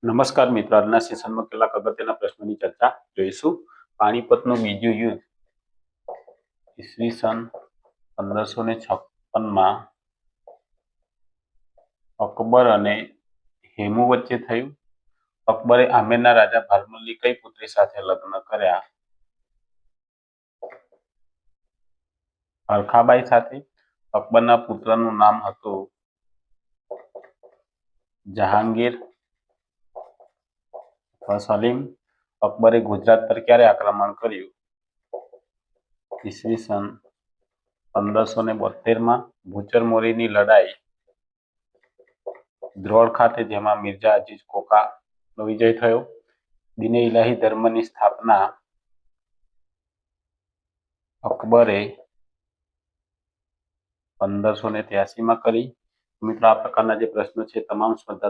નમસ્કાર મિત્રો, આજના સેશનમાં કેટલાક અગત્યના પ્રશ્નોની ચર્ચા જોઈશું. પાણીપતનું બીજું યુદ્ધ ઈસવીસન 1556માં અકબર અને હેમુ વચ્ચે થયું. અકબરે આમેરના રાજા ભારમલની કઈ પુત્રી સાથે લગ્ન કર્યા? હરખાબાઈ સાથે. અકબરના પુત્રનું નામ હતું જહાંગીર સલીમ. અકબરે ગુજરાત પર ક્યારે આક્રમણ કર્યું? ઈસવીસન 1572માં. ભૂચર મોરીની લડાઈ દ્રોણ ખાતે, જેમાં મિર્ઝા અજીઝ કોકાનો વિજય થયો. દીને ઇલાહી ધર્મની સ્થાપના અકબરે 1583માં કરી. મિત્રો, આ પ્રકારના જે પ્રશ્નો છે તમામ સ્પર્ધા